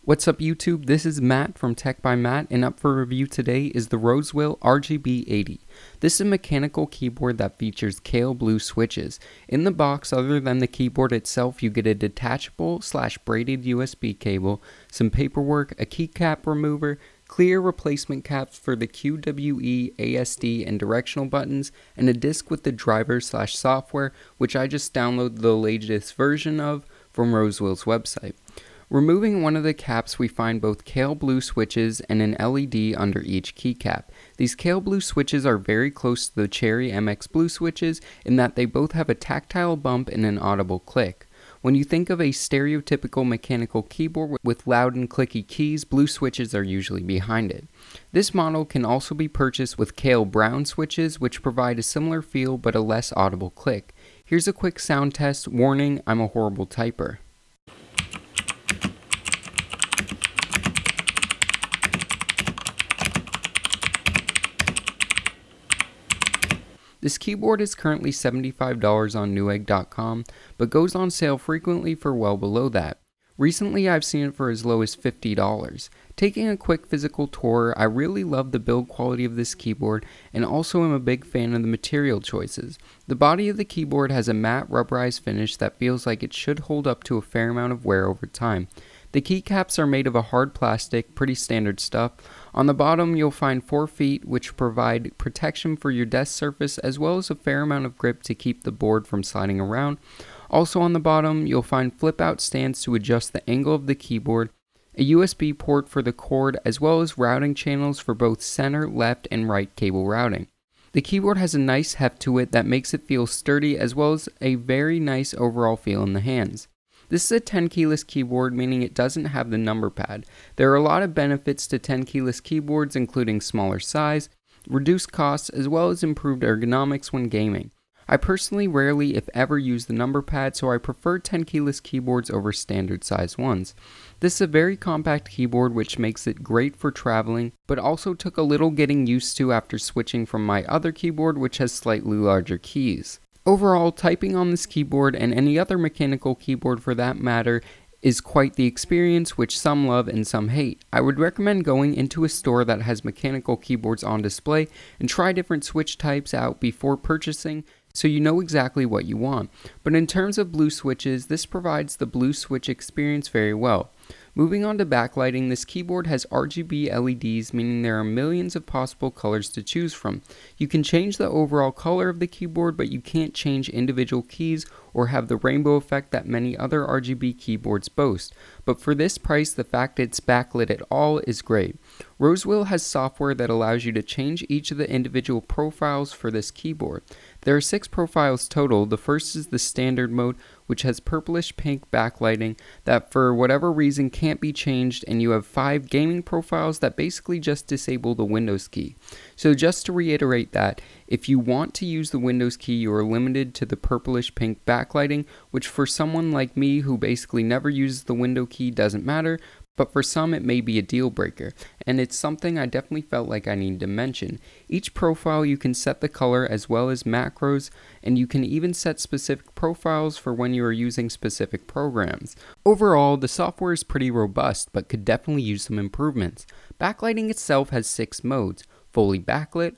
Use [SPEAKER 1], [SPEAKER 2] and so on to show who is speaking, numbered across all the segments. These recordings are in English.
[SPEAKER 1] What's up YouTube, this is Matt from TechbyMatt, and up for review today is the Rosewill RGB80. This is a mechanical keyboard that features Kailh blue switches. In the box, other than the keyboard itself, you get a detachable / braided USB cable, some paperwork, a keycap remover, clear replacement caps for the QWE, ASD, and directional buttons, and a disc with the driver / software, which I just downloaded the latest version of from Rosewill's website. Removing one of the caps, we find both Kailh blue switches and an LED under each keycap. These Kailh blue switches are very close to the Cherry MX blue switches in that they both have a tactile bump and an audible click. When you think of a stereotypical mechanical keyboard with loud and clicky keys, blue switches are usually behind it. This model can also be purchased with Kailh brown switches, which provide a similar feel but a less audible click. Here's a quick sound test. Warning, I'm a horrible typer. This keyboard is currently $75 on Newegg.com, but goes on sale frequently for well below that. Recently, I've seen it for as low as $50. Taking a quick physical tour, I really love the build quality of this keyboard and also am a big fan of the material choices. The body of the keyboard has a matte rubberized finish that feels like it should hold up to a fair amount of wear over time. The keycaps are made of a hard plastic, pretty standard stuff. On the bottom you'll find 4 feet which provide protection for your desk surface as well as a fair amount of grip to keep the board from sliding around. Also on the bottom you'll find flip out stands to adjust the angle of the keyboard, a USB port for the cord as well as routing channels for both center, left, and right cable routing. The keyboard has a nice heft to it that makes it feel sturdy as well as a very nice overall feel in the hands. This is a 10 keyless keyboard, meaning it doesn't have the number pad. There are a lot of benefits to 10 keyless keyboards, including smaller size, reduced costs, as well as improved ergonomics when gaming. I personally rarely, if ever, use the number pad, so I prefer 10 keyless keyboards over standard size ones. This is a very compact keyboard which makes it great for traveling, but also took a little getting used to after switching from my other keyboard which has slightly larger keys. Overall, typing on this keyboard, and any other mechanical keyboard for that matter, is quite the experience which some love and some hate. I would recommend going into a store that has mechanical keyboards on display and try different switch types out before purchasing so you know exactly what you want. But in terms of blue switches, this provides the blue switch experience very well. Moving on to backlighting, this keyboard has RGB LEDs, meaning there are millions of possible colors to choose from. You can change the overall color of the keyboard, but you can't change individual keys or have the rainbow effect that many other RGB keyboards boast. But for this price, the fact it's backlit at all is great. Rosewill has software that allows you to change each of the individual profiles for this keyboard. There are 6 profiles total. The first is the standard mode, which has purplish pink backlighting that for whatever reason can't be changed, and you have 5 gaming profiles that basically just disable the Windows key. So just to reiterate that, if you want to use the Windows key, you are limited to the purplish pink backlighting, which for someone like me who basically never uses the window key doesn't matter, but for some it may be a deal breaker, and it's something I definitely felt like I needed to mention. Each profile you can set the color as well as macros, and you can even set specific profiles for when you are using specific programs. Overall, the software is pretty robust, but could definitely use some improvements. Backlighting itself has 6 modes: fully backlit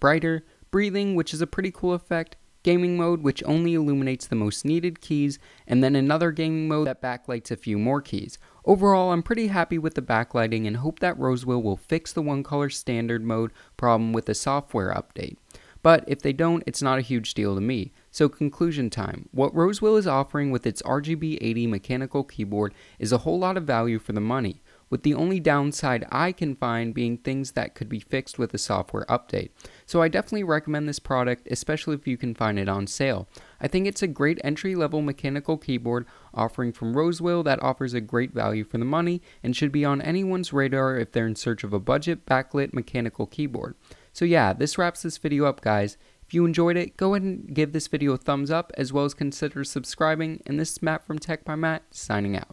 [SPEAKER 1] brighter, breathing, which is a pretty cool effect, gaming mode, which only illuminates the most needed keys, and then another gaming mode that backlights a few more keys. Overall, I'm pretty happy with the backlighting and hope that Rosewill will fix the one color standard mode problem with the software update. But if they don't, it's not a huge deal to me. So conclusion time. What Rosewill is offering with its RGB80 mechanical keyboard is a whole lot of value for the money, with the only downside I can find being things that could be fixed with a software update. So I definitely recommend this product, especially if you can find it on sale. I think it's a great entry-level mechanical keyboard offering from Rosewill that offers a great value for the money and should be on anyone's radar if they're in search of a budget backlit mechanical keyboard. So yeah, this wraps this video up, guys. If you enjoyed it, go ahead and give this video a thumbs up as well as consider subscribing, and this is Matt from TechbyMatt signing out.